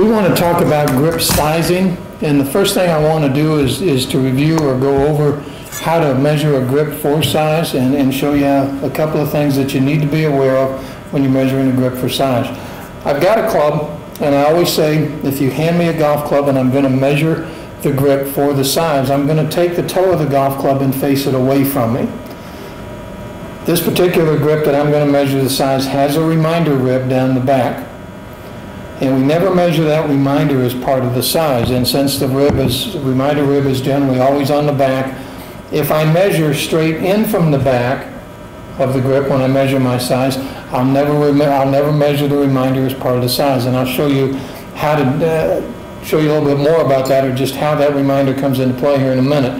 We want to talk about grip sizing, and the first thing I want to do is to review or go over how to measure a grip for size and show you a couple of things that you need to be aware of when you're measuring a grip for size. I've got a club, and I always say if you hand me a golf club and I'm going to measure the grip for the size, I'm going to take the toe of the golf club and face it away from me. This particular grip that I'm going to measure the size has a reminder rib down the back. And we never measure that reminder as part of the size. And since the reminder rib is generally always on the back, if I measure straight in from the back of the grip when I measure my size, I'll never measure the reminder as part of the size. And I'll show you how to show you a little bit more about that, or just how that reminder comes into play here in a minute.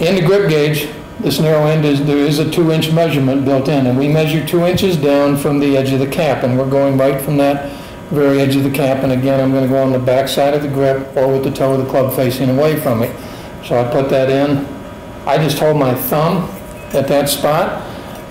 In the grip gauge, this narrow end there is a 2-inch measurement built in, and we measure 2 inches down from the edge of the cap, and we're going right from that very edge of the cap. And again, I'm going to go on the back side of the grip or with the toe of the club facing away from me. So I put that in. I just hold my thumb at that spot,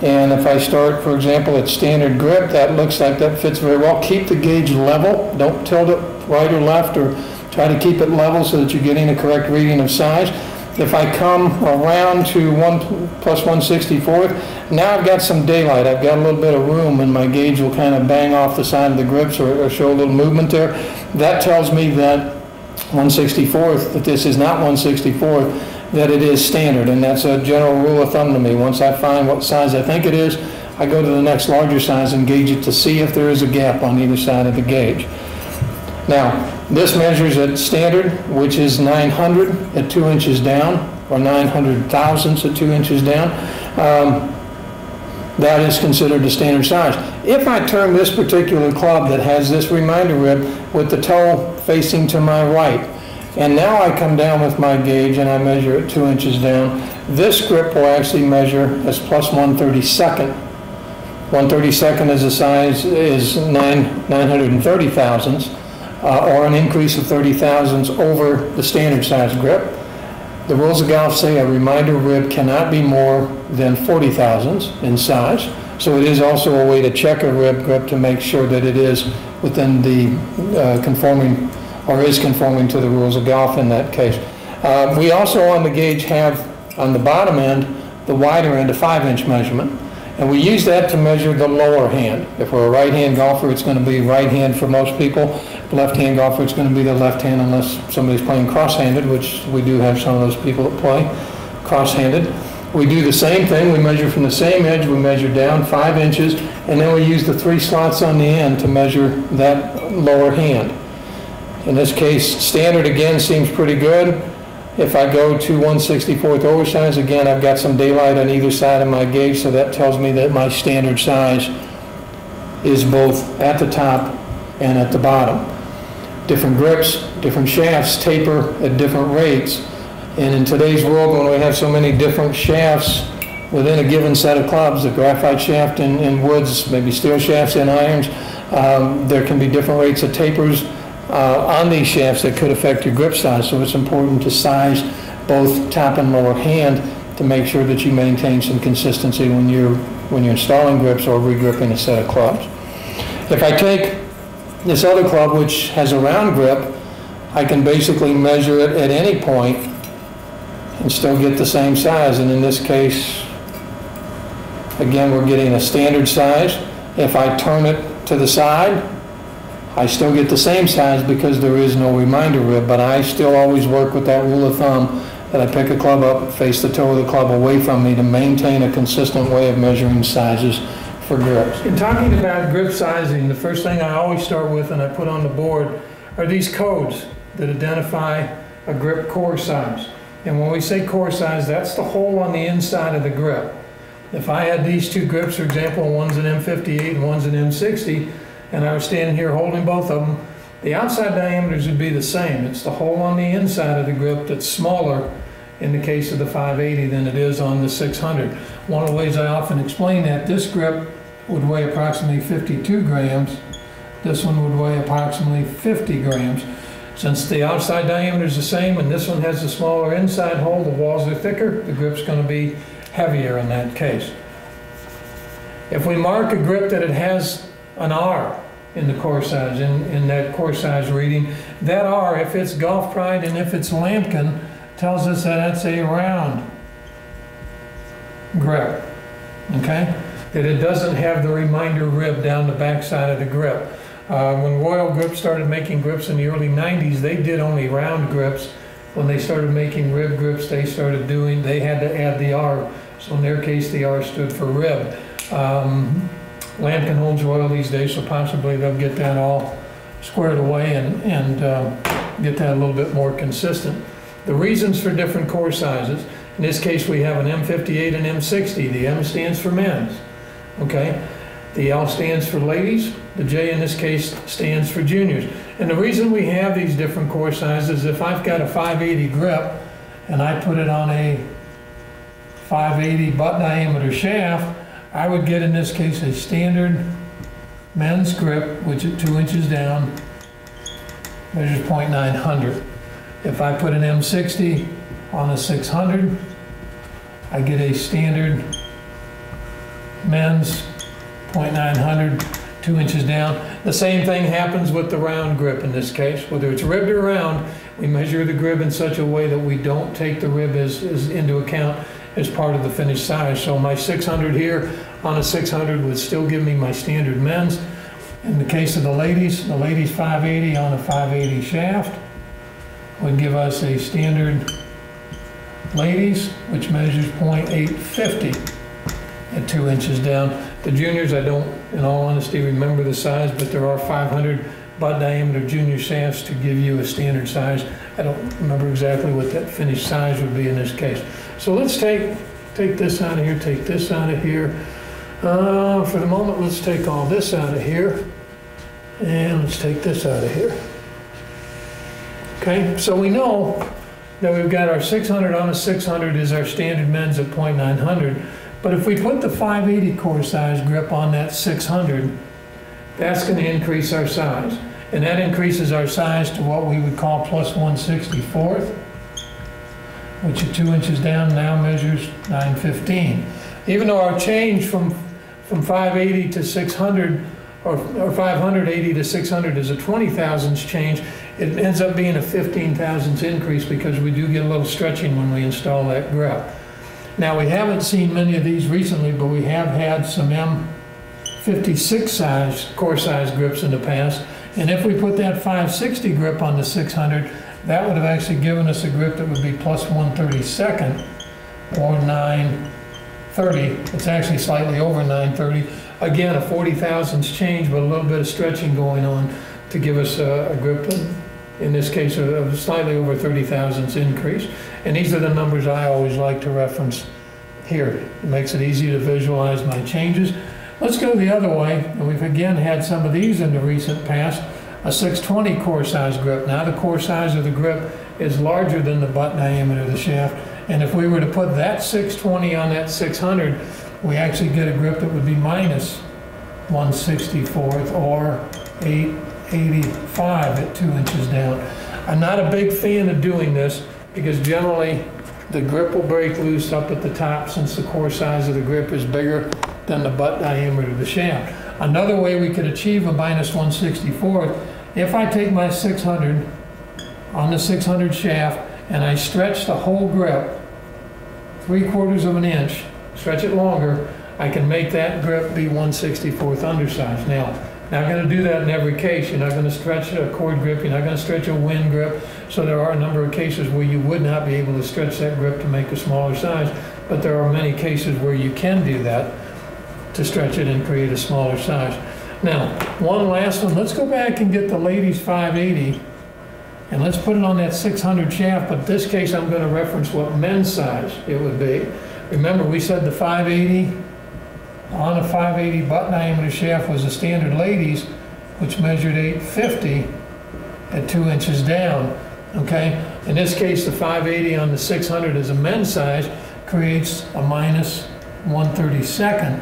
and if I start, for example, at standard grip, that looks like that fits very well. Keep the gauge level. Don't tilt it right or left, or try to keep it level so that you're getting a correct reading of size. If I come around to 1 plus 1/64, now I've got some daylight. I've got a little bit of room, and my gauge will kind of bang off the side of the grips or show a little movement there. That tells me that 1/64, that this is not 1/64, that it is standard, and that's a general rule of thumb to me. Once I find what size I think it is, I go to the next larger size and gauge it to see if there is a gap on either side of the gauge. Now, this measures at standard, which is 900 at 2 inches down, or 900 thousandths at 2 inches down. That is considered a standard size. If I turn this particular club that has this reminder rib with the toe facing to my right, and now I come down with my gauge and I measure it 2 inches down, this grip will actually measure as plus 1/32. 1/32 is a size, is 930 thousandths. Or an increase of 30 thousandths over the standard size grip. The rules of golf say a reminder rib cannot be more than 40 thousandths in size. So it is also a way to check a rib grip to make sure that it is within the conforming, or is conforming to the rules of golf in that case. We also on the gauge have on the bottom end, the wider end, a 5-inch measurement. And we use that to measure the lower hand. If we're a right-hand golfer, it's going to be right hand for most people. Left-hand golfer, it's going to be the left hand unless somebody's playing cross-handed, which we do have some of those people that play cross-handed. We do the same thing. We measure from the same edge. We measure down 5 inches, and then we use the 3 slots on the end to measure that lower hand. In this case, standard again seems pretty good. If I go to 1/64 oversize, again, I've got some daylight on either side of my gauge, so that tells me that my standard size is both at the top and at the bottom. Different grips, different shafts taper at different rates. And in today's world, when we have so many different shafts within a given set of clubs, the graphite shaft in woods, maybe steel shafts in irons, there can be different rates of tapers on these shafts that could affect your grip size. So it's important to size both top and lower hand to make sure that you maintain some consistency when you're installing grips or regripping a set of clubs. If I take this other club, which has a round grip, I can basically measure it at any point and still get the same size. And in this case, again, we're getting a standard size. If I turn it to the side, I still get the same size because there is no reminder rib, but I still always work with that rule of thumb that I pick a club up, face the toe of the club away from me to maintain a consistent way of measuring sizes for grips. In talking about grip sizing, the first thing I always start with and I put on the board are these codes that identify a grip core size. And when we say core size, that's the hole on the inside of the grip. If I had these two grips, for example, one's an M58 and one's an M60, and I was standing here holding both of them, the outside diameters would be the same. It's the hole on the inside of the grip that's smaller in the case of the 580 than it is on the 600. One of the ways I often explain that, this grip would weigh approximately 52 grams. This one would weigh approximately 50 grams. Since the outside diameter is the same and this one has a smaller inside hole, the walls are thicker, the grip's going to be heavier in that case. If we mark a grip that it has an R in the core size, in that core size reading. That R, if it's Golf Pride and if it's Lambkin, tells us that that's a round grip, okay? That it doesn't have the reminder rib down the back side of the grip. When Royal Grip started making grips in the early 90s, they did only round grips. When they started making rib grips, they had to add the R. So in their case, the R stood for rib. Lambkin holds Royal these days, so possibly they'll get that all squared away and get that a little bit more consistent. The reasons for different core sizes, in this case we have an M58 and M60. The M stands for men's, okay? The L stands for ladies. The J in this case stands for juniors. And the reason we have these different core sizes, if I've got a 580 grip and I put it on a 580 butt diameter shaft, I would get in this case a standard men's grip, which is 2 inches down, measures .900. If I put an M60 on a 600, I get a standard men's .900, 2 inches down. The same thing happens with the round grip in this case. Whether it's ribbed or round, we measure the grip in such a way that we don't take the rib as into account as part of the finished size. So my 600 here on a 600 would still give me my standard men's. In the case of the ladies 580 on a 580 shaft would give us a standard ladies, which measures .850 at 2 inches down. The juniors, I don't, in all honesty, remember the size, but there are 500 butt diameter junior shafts to give you a standard size. I don't remember exactly what that finished size would be in this case. So let's take this out of here, take this out of here. For the moment, let's take all this out of here, and let's take this out of here. Okay, so we know that we've got our 600 on a 600 is our standard men's at .900. But if we put the 580 core size grip on that 600, that's going to increase our size. And that increases our size to what we would call plus 1/64, which at 2 inches down now measures 915. Even though our change from 580 to 600, or 580 to 600 is a 20 thousandths change, it ends up being a 15 thousandths increase because we do get a little stretching when we install that grip. Now, we haven't seen many of these recently, but we have had some M56 size, core size grips in the past. And if we put that 560 grip on the 600, that would have actually given us a grip that would be plus 1/32 or 930. It's actually slightly over 930. Again, a 40 thousandths change, but a little bit of stretching going on to give us a grip, in this case, a slightly over 30 thousandths increase. And these are the numbers I always like to reference here. It makes it easy to visualize my changes. Let's go the other way, and we've again had some of these in the recent past. A 620 core size grip. Now the core size of the grip is larger than the butt diameter of the shaft, and if we were to put that 620 on that 600, we actually get a grip that would be minus 1/64 or 885 at 2 inches down. I'm not a big fan of doing this because generally the grip will break loose up at the top since the core size of the grip is bigger than the butt diameter of the shaft. Another way we could achieve a minus 1/64, if I take my 600 on the 600 shaft and I stretch the whole grip 3/4 of an inch, stretch it longer, I can make that grip be 1/64 undersize. Now, not going to do that in every case. You're not going to stretch a cord grip. You're not going to stretch a wind grip. So there are a number of cases where you would not be able to stretch that grip to make a smaller size. But there are many cases where you can do that to stretch it and create a smaller size. Now, one last one. Let's go back and get the ladies 580. And let's put it on that 600 shaft. But in this case, I'm going to reference what men's size it would be. Remember, we said the 580 on a 580 butt diameter shaft was a standard ladies, which measured 850 at 2 inches down, okay? In this case, the 580 on the 600 is a men's size, creates a minus 1/32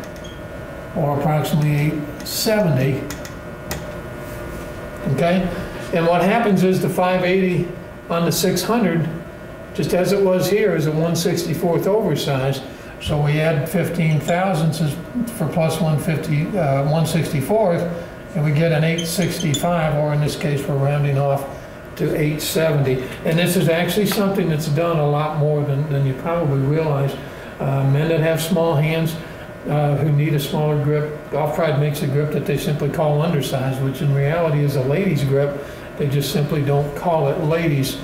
or approximately 870, okay? And what happens is the 580 on the 600, just as it was here, is a 1/64 oversize. So we add 15 thousandths for plus 1/64, and we get an 865, or in this case we're rounding off to 870. And this is actually something that's done a lot more than you probably realize. Men that have small hands who need a smaller grip, Golf Pride makes a grip that they simply call Undersize, which in reality is a ladies grip. They just simply don't call it ladies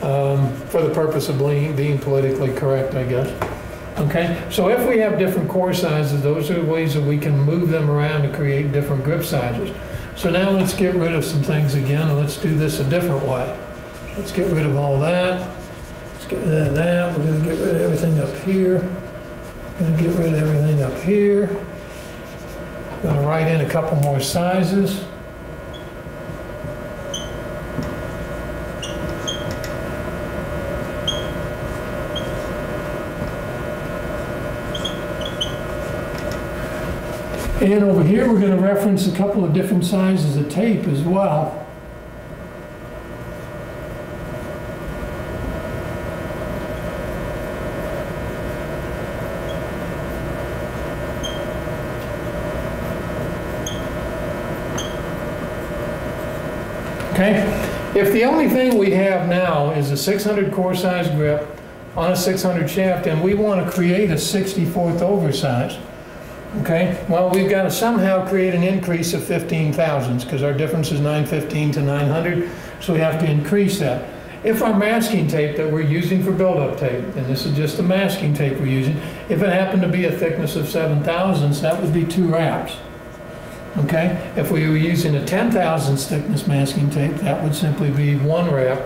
for the purpose of being politically correct, I guess. Okay, so if we have different core sizes, those are ways that we can move them around to create different grip sizes. So now let's get rid of some things again, and let's do this a different way. Let's get rid of all that. Let's get rid of that. We're going to get rid of everything up here. We're going to get rid of everything up here. I'm going to write in a couple more sizes. And over here, we're going to reference a couple of different sizes of tape as well. Okay, if the only thing we have now is a 600 core size grip on a 600 shaft, and we want to create a 64th oversize, okay, well, we've got to somehow create an increase of 15 thousandths because our difference is 915 to 900, so we have to increase that. If our masking tape that we're using for build-up tape, and this is just the masking tape we're using, if it happened to be a thickness of 7 thousandths, that would be 2 wraps. Okay, if we were using a 10 thousandths thickness masking tape, that would simply be 1 wrap.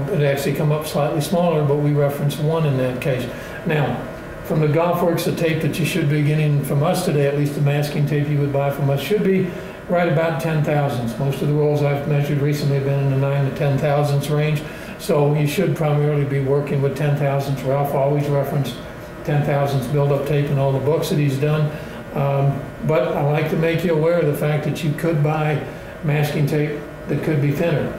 It'd actually come up slightly smaller, but we reference 1 in that case. Now, from the Golfworks, the tape that you should be getting from us today, at least the masking tape you would buy from us, should be right about 10 thousandths. Most of the rolls I've measured recently have been in the 9 to 10 thousandths range, so you should primarily be working with 10 thousandths. Ralph always referenced 10 thousandths build-up tape in all the books that he's done. But I like to make you aware of the fact that you could buy masking tape that could be thinner.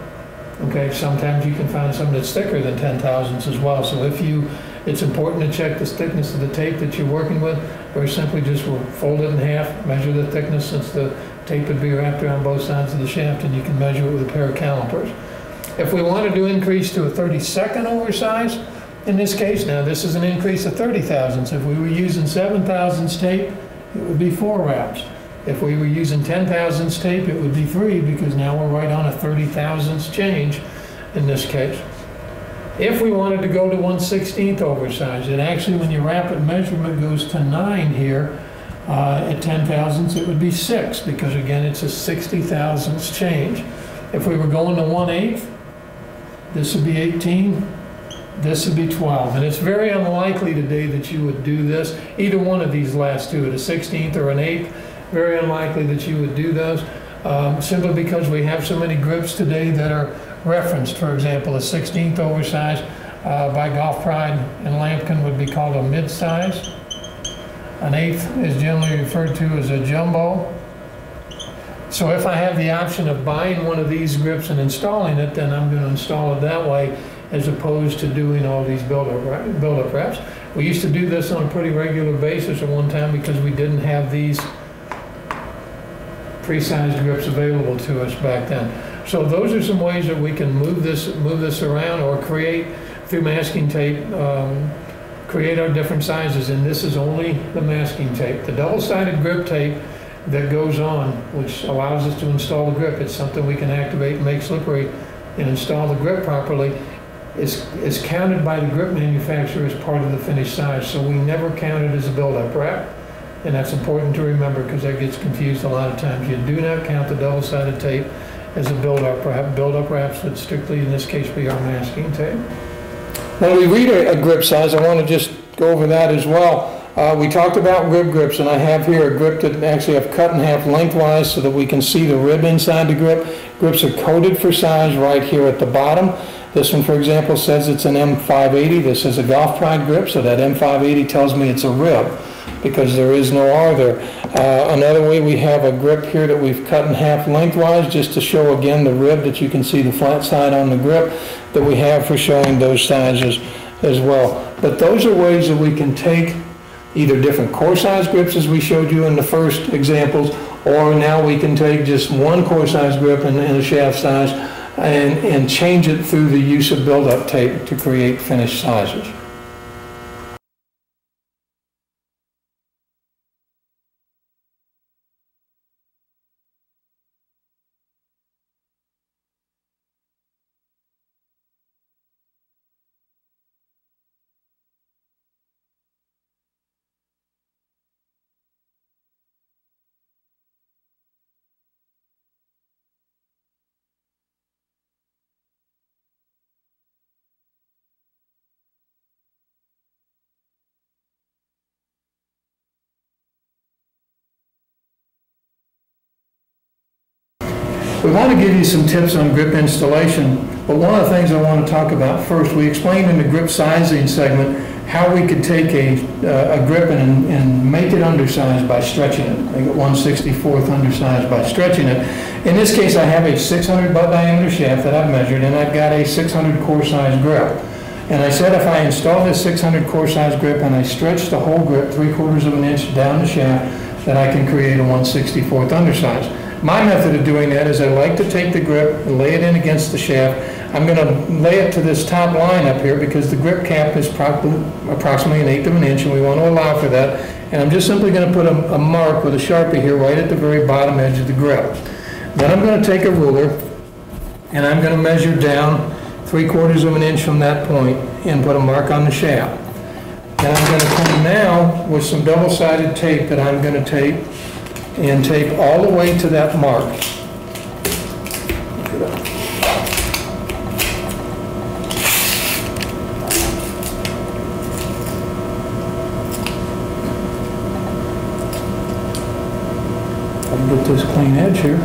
Okay, sometimes you can find some that's thicker than 10 thousandths as well. So it's important to check the thickness of the tape that you're working with. Very simply, just fold it in half, measure the thickness, since the tape would be wrapped around both sides of the shaft, and you can measure it with a pair of calipers. If we wanted to increase to a 32nd oversize, in this case, now this is an increase of 30 thousandths. If we were using 7 thousandths tape, it would be 4 wraps. If we were using 10 thousandths tape, it would be 3, because now we're right on a 30 thousandths change in this case. If we wanted to go to 1/16th oversize, it actually, when you wrap it, measurement goes to 9 here. At 10 thousandths, it would be 6, because again, it's a 60 thousandths change. If we were going to 1/8, this would be 18. This would be 12, and it's very unlikely today that you would do this, either one of these last two, at a 16th or an 8th, very unlikely that you would do those, simply because we have so many grips today that are referenced. For example, a 16th oversize by Golf Pride and Lampkin would be called a mid-size. An 8th is generally referred to as a jumbo. So if I have the option of buying one of these grips and installing it, then I'm going to install it that way, as opposed to doing all these build-up wraps. We used to do this on a pretty regular basis at one time because we didn't have these pre-sized grips available to us back then. So those are some ways that we can move this around, or create through masking tape, create our different sizes. And this is only the masking tape. The double-sided grip tape that goes on, which allows us to install the grip, it's something we can activate and make slippery and install the grip properly, is counted by the grip manufacturer as part of the finished size. So we never count it as a build-up wrap, and that's important to remember because that gets confused a lot of times. You do not count the double-sided tape as a build-up wrap. Build-up wraps would strictly, in this case, be our masking tape. When we read a grip size, I want to just go over that as well. We talked about rib grips, and I have here a grip that actually I've cut in half lengthwise so that we can see the rib inside the grip. Grips are coded for size right here at the bottom. This one, for example, says it's an M580. This is a Golf Pride grip, so that M580 tells me it's a rib because there is no R there. Another way, we have a grip here that we've cut in half lengthwise just to show again the rib, that you can see the flat side on the grip that we have for showing those sizes as well. But those are ways that we can take either different core size grips as we showed you in the first examples, Or now we can take just one core size grip and a shaft size and change it through the use of build-up tape to create finished sizes. We want to give you some tips on grip installation, but one of the things I want to talk about first, we explained in the grip sizing segment how we could take a grip and make it undersized by stretching it, make it 1/64th undersized by stretching it. In this case, I have a 600 butt diameter shaft that I've measured, and I've got a 600 core size grip. And I said if I install this 600 core size grip and I stretch the whole grip 3/4 of an inch down the shaft, that I can create a 1/64th undersize. My method of doing that is I like to take the grip and lay it in against the shaft. I'm going to lay it to this top line up here because the grip cap is approximately 1/8 of an inch, and we want to allow for that. And I'm just simply going to put a mark with a Sharpie here right at the very bottom edge of the grip. Then I'm going to take a ruler and I'm going to measure down 3/4 of an inch from that point and put a mark on the shaft. Then I'm going to come now with some double-sided tape that I'm going to tape and tape all the way to that mark. I'll get this clean edge here.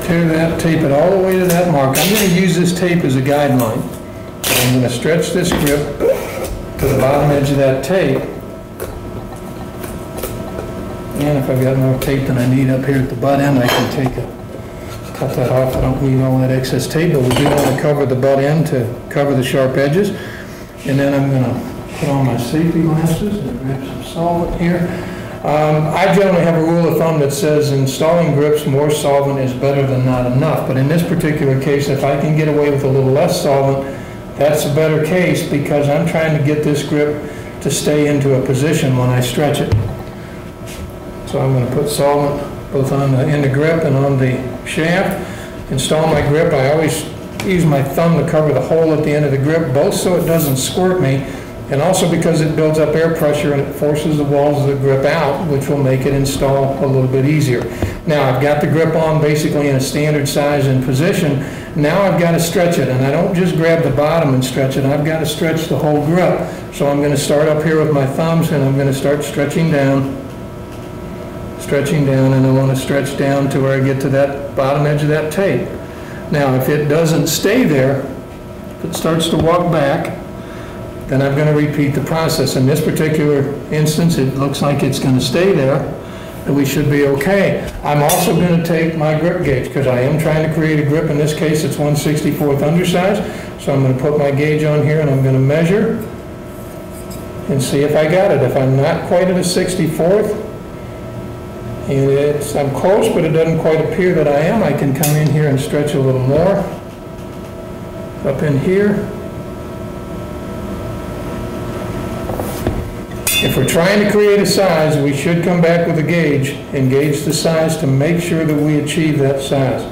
Tear that, tape it all the way to that mark. I'm going to use this tape as a guideline. I'm going to stretch this grip to the bottom edge of that tape. And if I've got more tape than I need up here at the butt end, I can cut that off. I don't need all that excess tape, but we do want to cover the butt end to cover the sharp edges. And then I'm going to put on my safety glasses and grab some solvent here. I generally have a rule of thumb that says installing grips, more solvent is better than not enough. But in this particular case, if I can get away with a little less solvent, that's a better case because I'm trying to get this grip to stay into a position when I stretch it. So I'm going to put solvent both in the grip and on the shaft. Install my grip. I always use my thumb to cover the hole at the end of the grip, both so it doesn't squirt me, and also because it builds up air pressure and it forces the walls of the grip out, which will make it install a little bit easier. Now I've got the grip on basically in a standard size and position. Now I've got to stretch it, and I don't just grab the bottom and stretch it. I've got to stretch the whole grip. So I'm going to start up here with my thumbs, and I'm going to start stretching down, and I want to stretch down to where I get to that bottom edge of that tape. Now if it doesn't stay there, if it starts to walk back, then I'm going to repeat the process. In this particular instance, it looks like it's going to stay there, and we should be okay. I'm also going to take my grip gauge because I am trying to create a grip. In this case, it's 1/64th undersize. So I'm going to put my gauge on here and I'm going to measure and see if I got it. If I'm not quite at a 64th, and I'm close, but it doesn't quite appear that I am, I can come in here and stretch a little more up in here. If we're trying to create a size, we should come back with a gauge and gauge the size to make sure that we achieve that size.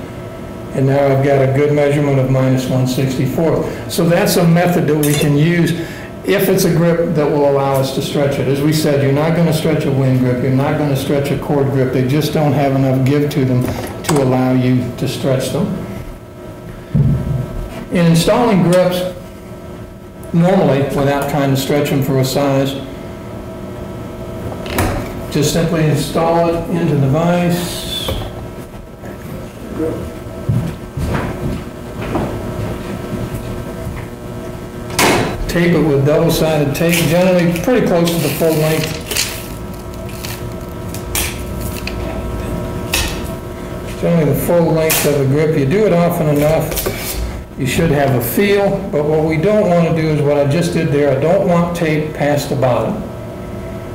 And now I've got a good measurement of -1/64. So that's a method that we can use if it's a grip that will allow us to stretch it. As we said, you're not going to stretch a wind grip, you're not going to stretch a cord grip. They just don't have enough give to them to allow you to stretch them. In installing grips, normally, without trying to stretch them for a size, just simply install it into the vise. Tape it with double-sided tape, generally pretty close to the full length. Generally the full length of the grip. You do it often enough, You should have a feel, but what we don't want to do is what I just did there. I don't want tape past the bottom,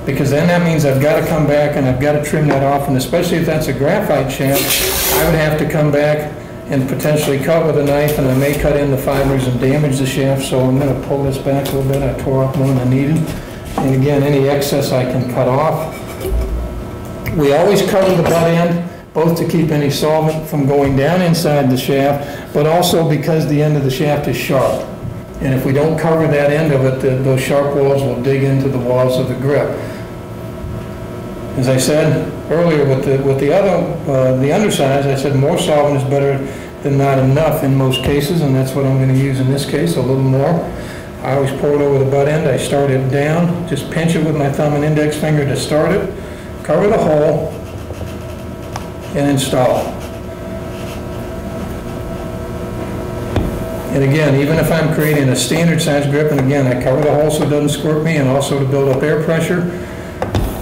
because then that means I've got to come back and I've got to trim that off, and especially if that's a graphite shaft, I would have to come back and potentially cut with a knife, and I may cut in the fibers and damage the shaft. So I'm going to pull this back a little bit. I tore off more than I needed. And again, any excess I can cut off. We always cover the butt end, both to keep any solvent from going down inside the shaft, but also because the end of the shaft is sharp. And if we don't cover that end of it, those sharp walls will dig into the walls of the grip. As I said earlier with the undersize, I said more solvent is better than not enough in most cases, and that's what I'm going to use in this case, a little more. I always pour it over the butt end. I start it down, just pinch it with my thumb and index finger to start it, cover the hole, and install. And again, even if I'm creating a standard size grip, and again, I cover the hole so it doesn't squirt me, and also to build up air pressure.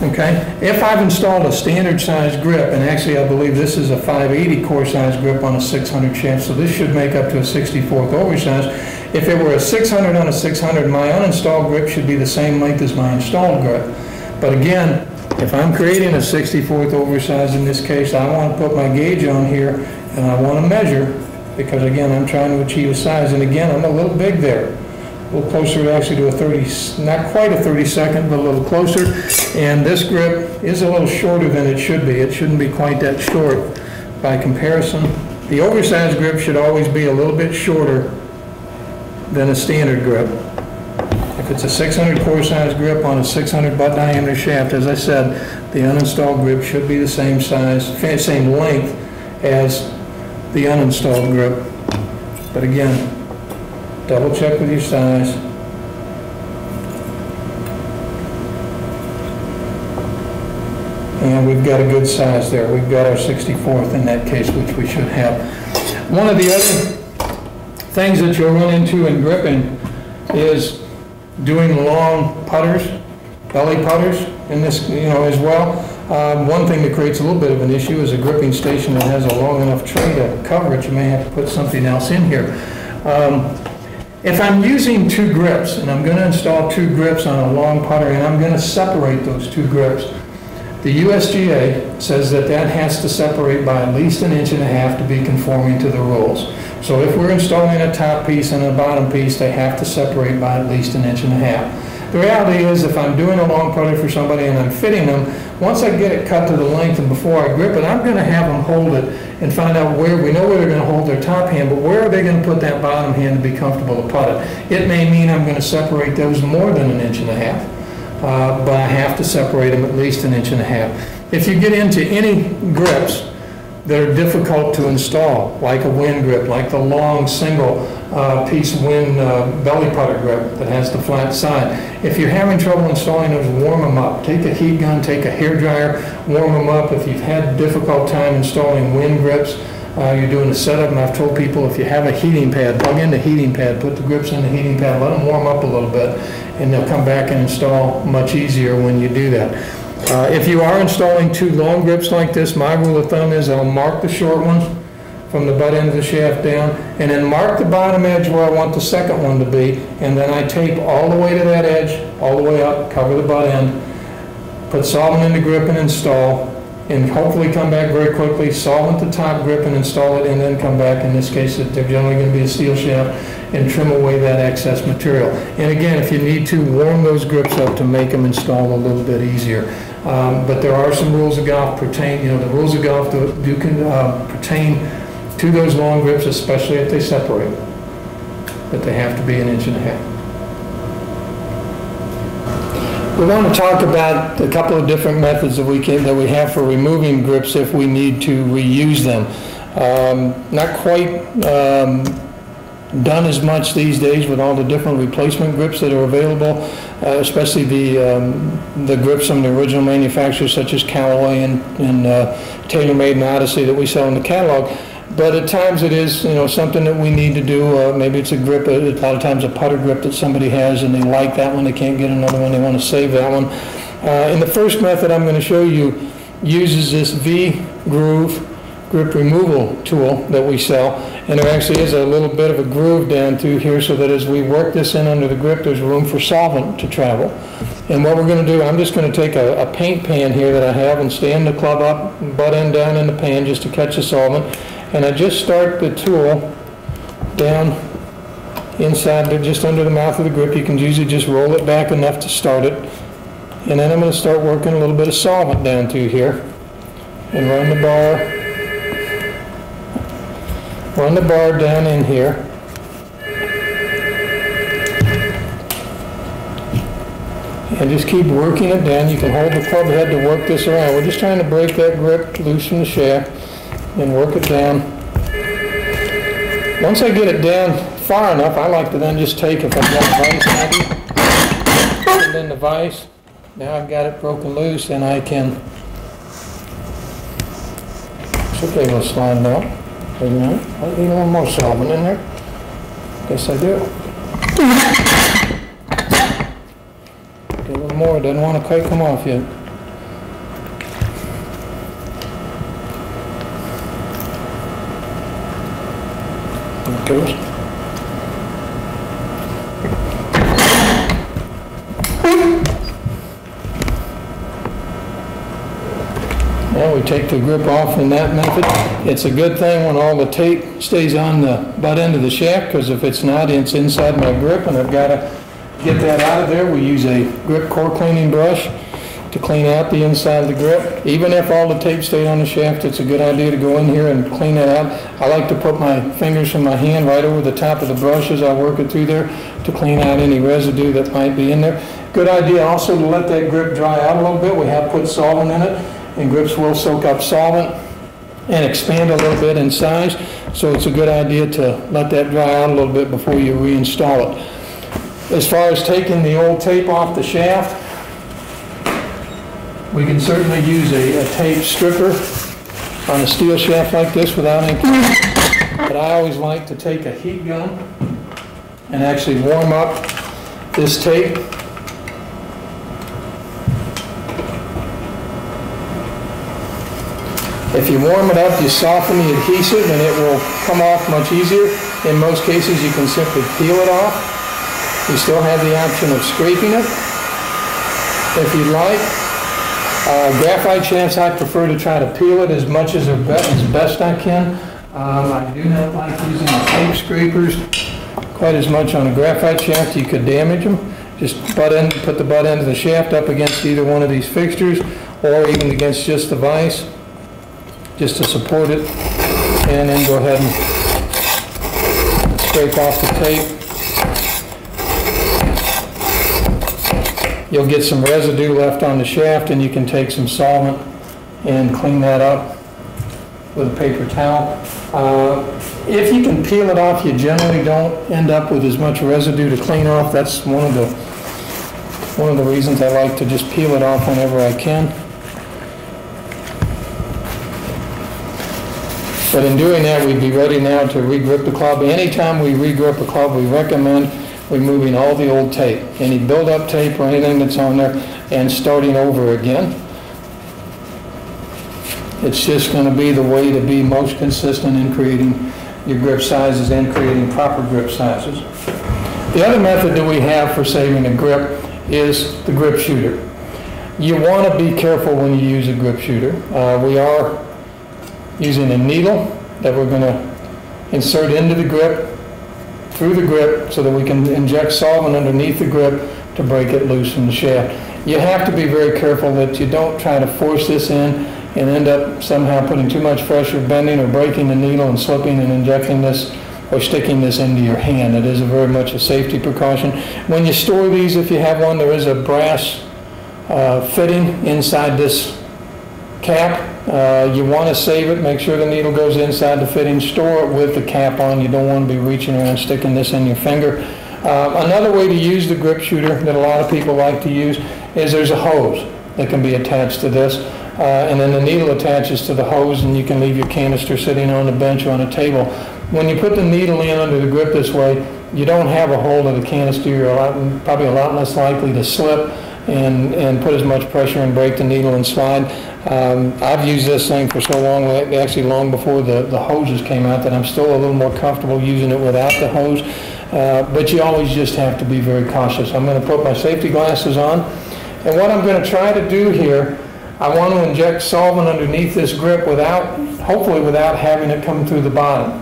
Okay, if I've installed a standard size grip, and actually I believe this is a 580 core size grip on a 600 shaft, so this should make up to a 64th oversize. If it were a 600 on a 600, my uninstalled grip should be the same length as my installed grip. But again, if I'm creating a 64th oversize in this case, I want to put my gauge on here and I want to measure, because again, I'm trying to achieve a size, and again, I'm a little big there. A little closer actually to a 30, not quite a 32nd, but a little closer. And this grip is a little shorter than it should be. It shouldn't be quite that short by comparison. The oversized grip should always be a little bit shorter than a standard grip. If it's a 600 core size grip on a 600 butt diameter shaft, as I said, the uninstalled grip should be the same size, same length as the uninstalled grip. But again, double check with your size. And we've got a good size there. We've got our 64th in that case, which we should have. One of the other things that you'll run into in gripping is doing long putters, belly putters in this, as well. One thing that creates a little bit of an issue is a gripping station that has a long enough tray to cover it. You may have to put something else in here. If I'm using two grips, and I'm going to install two grips on a long putter, and I'm going to separate those two grips, the USGA says that that has to separate by at least 1.5 inches to be conforming to the rules. So if we're installing a top piece and a bottom piece, they have to separate by at least 1.5 inches. The reality is, if I'm doing a long putter for somebody and I'm fitting them, once I get it cut to the length and before I grip it, I'm going to have them hold it and find out where, we know where they're going to hold their top hand, but where are they going to put that bottom hand to be comfortable to putt it? It may mean I'm going to separate those more than 1.5 inches, but I have to separate them at least 1.5 inches. If you get into any grips that are difficult to install, like a wind grip, like the long single piece wind belly putter grip that has the flat side. If you're having trouble installing those, warm them up. Take a heat gun, take a hair dryer, warm them up. If you've had a difficult time installing wind grips, you're doing a setup, and I've told people, if you have a heating pad, plug in the heating pad, put the grips in the heating pad, let them warm up a little bit, and they'll come back and install much easier when you do that. If you are installing two long grips like this, my rule of thumb is I'll mark the short one from the butt end of the shaft down, and then mark the bottom edge where I want the second one to be, and then I tape all the way to that edge, all the way up, cover the butt end, put solvent in the grip and install, and hopefully come back very quickly, solvent the top grip and install it, and then come back. In this case, they're generally going to be a steel shaft, and trim away that excess material. And again, if you need to, warm those grips up to make them install a little bit easier. But there are some rules of golf pertain, the rules of golf do pertain to those long grips, especially if they separate, that they have to be 1.5 inches. We want to talk about a couple of different methods that we have for removing grips if we need to reuse them. Not quite done as much these days with all the different replacement grips that are available, especially the grips from the original manufacturers such as Callaway and TaylorMade and Odyssey that we sell in the catalog. But at times it is, something that we need to do. Maybe it's a grip, a lot of times a putter grip that somebody has and they like that one, they can't get another one, they want to save that one. And the first method I'm going to show you uses this V-groove grip removal tool that we sell, and there actually is a little bit of a groove down through here so that as we work this in under the grip, there's room for solvent to travel. And what we're going to do, I'm just going to take a paint pan here that I have and stand the club up, butt end down in the pan just to catch the solvent, and I just start the tool down inside, just under the mouth of the grip. You can usually just roll it back enough to start it, and then I'm going to start working a little bit of solvent down through here and run the bar down in here. And just keep working it down. You can hold the club head to work this around. We're just trying to break that grip loose from the shaft and work it down. Once I get it down far enough, I like to then just take, if I've got a vise handy, and then the vise, now I've got it broken loose, and I can, it's okay, we'll slide it out. Wait a minute, I need a little more solvent in there. Guess I do. A little more, it doesn't want to quite come off yet. There it goes. Now we take the grip off in that method. It's a good thing when all the tape stays on the butt end of the shaft, because if it's not, it's inside my grip and I've got to get that out of there. We use a grip core cleaning brush to clean out the inside of the grip. Even if all the tape stayed on the shaft, it's a good idea to go in here and clean it out. I like to put my fingers from my hand right over the top of the brush as I work it through there to clean out any residue that might be in there. Good idea also to let that grip dry out a little bit. We have put solvent in it, and grips will soak up solvent and expand a little bit in size, so it's a good idea to let that dry out a little bit before you reinstall it. As far as taking the old tape off the shaft, we can certainly use a tape stripper on a steel shaft like this without any, but I always like to take a heat gun and actually warm up this tape. If you warm it up, you soften the adhesive and it will come off much easier. In most cases, you can simply peel it off. You still have the option of scraping it if you'd like. Graphite shafts, I prefer to try to peel it as much as best I can. I do not like using the tape scrapers quite as much on a graphite shaft. You could damage them. Just put the butt end of the shaft up against either one of these fixtures or even against just the vise, just to support it, and then go ahead and scrape off the tape. You'll get some residue left on the shaft, and you can take some solvent and clean that up with a paper towel. If you can peel it off, you generally don't end up with as much residue to clean off. That's one of the reasons I like to just peel it off whenever I can. But in doing that, we'd be ready now to regrip the club. Anytime we regrip a club, we recommend removing all the old tape, any build-up tape or anything that's on there, and starting over again. It's just going to be the way to be most consistent in creating your grip sizes and creating proper grip sizes. The other method that we have for saving a grip is the grip shooter. You want to be careful when you use a grip shooter. We are using a needle that we're going to insert into the grip, through the grip, so that we can inject solvent underneath the grip to break it loose from the shaft. You have to be very careful that you don't try to force this in and end up somehow putting too much pressure, bending or breaking the needle and slipping and injecting this or sticking this into your hand. It is very much a safety precaution. When you store these, if you have one, there is a brass fitting inside this cap. You want to save it, make sure the needle goes inside the fitting, store it with the cap on. You don't want to be reaching around sticking this in your finger. Another way to use the grip shooter that a lot of people like to use is there's a hose that can be attached to this, and then the needle attaches to the hose, and you can leave your canister sitting on a bench or on a table. When you put the needle in under the grip this way, you don't have a hold of the canister. You're probably a lot less likely to slip and put as much pressure and break the needle and slide. I've used this thing for so long, actually long before the hoses came out, that I'm still a little more comfortable using it without the hose. But you always just have to be very cautious. I'm going to put my safety glasses on. And what I'm going to try to do here, I want to inject solvent underneath this grip hopefully without having it come through the bottom.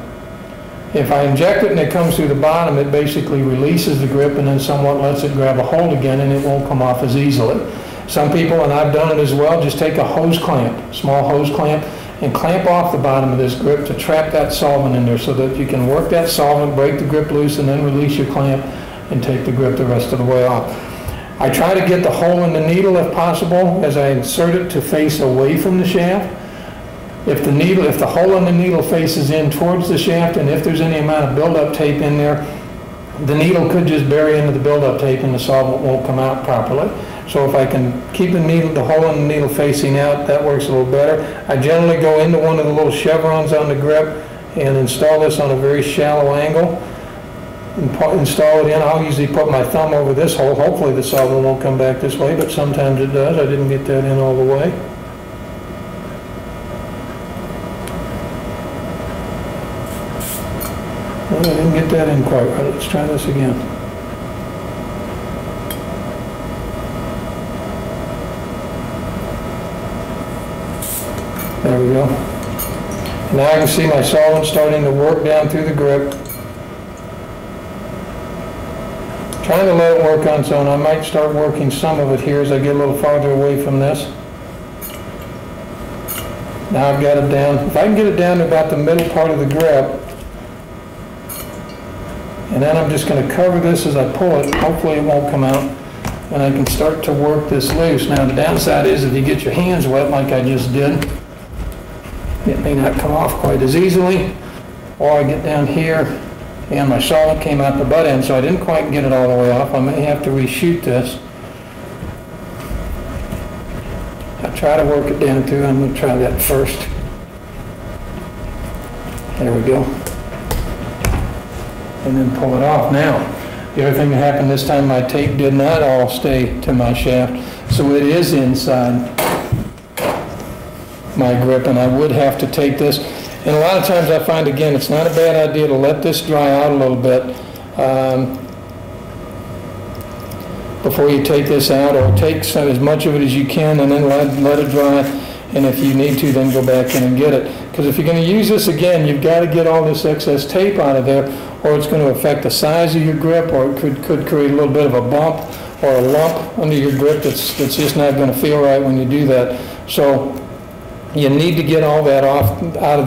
If I inject it and it comes through the bottom, it basically releases the grip and then somewhat lets it grab a hold again, and it won't come off as easily. Some people, and I've done it as well, just take a hose clamp, small hose clamp, and clamp off the bottom of this grip to trap that solvent in there so that you can work that solvent, break the grip loose, and then release your clamp and take the grip the rest of the way off. I try to get the hole in the needle if possible as I insert it to face away from the shaft. If the hole in the needle faces in towards the shaft, and if there's any amount of buildup tape in there, the needle could just bury into the buildup tape and the solvent won't come out properly. So if I can keep the hole in the needle facing out, that works a little better. I generally go into one of the little chevrons on the grip and install this on a very shallow angle. And install it in. I'll usually put my thumb over this hole. Hopefully the solvent won't come back this way, but sometimes it does. I didn't get that in all the way. Well, I didn't get that in quite right. Let's try this again. There we go. Now I can see my solvent starting to work down through the grip. Trying to let it work on its own. I might start working some of it here as I get a little farther away from this. Now I've got it down. If I can get it down to about the middle part of the grip, and then I'm just going to cover this as I pull it. Hopefully it won't come out, and I can start to work this loose. Now the downside is if you get your hands wet like I just did, it may not come off quite as easily. Or I get down here and my solvent came out the butt end, so I didn't quite get it all the way off. I may have to reshoot this. I'll try to work it down through. I'm going to try that first. There we go. And then pull it off. Now, the other thing that happened this time, my tape did not all stay to my shaft, so it is inside my grip, and I would have to take this. And a lot of times I find, again, it's not a bad idea to let this dry out a little bit before you take this out, or take as much of it as you can and then let it dry. And if you need to, then go back in and get it. Because if you're going to use this again, you've got to get all this excess tape out of there, or it's going to affect the size of your grip, or it could create a little bit of a bump or a lump under your grip that's just not going to feel right when you do that. So you need to get all that off out of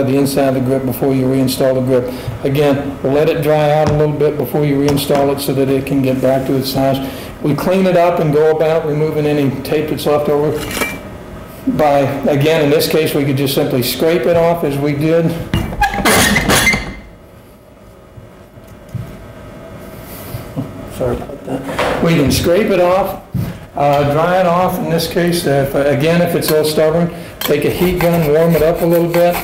the inside of the grip before you reinstall the grip. Again, let it dry out a little bit before you reinstall it so that it can get back to its size. We clean it up and go about removing any tape that's left over by, again, in this case, we could just simply scrape it off as we did. Sorry about that. We can scrape it off. Dry it off. In this case, again, if it's a little stubborn, take a heat gun, warm it up a little bit,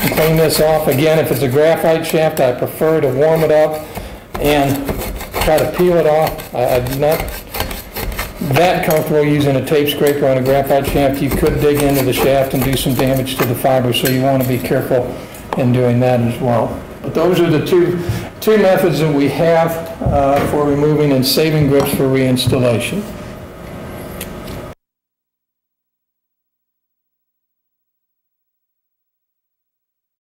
and clean this off. Again, if it's a graphite shaft, I prefer to warm it up and try to peel it off. I'm not that comfortable using a tape scraper on a graphite shaft. You could dig into the shaft and do some damage to the fiber, so you want to be careful in doing that as well. But those are the two methods that we have for removing and saving grips for reinstallation.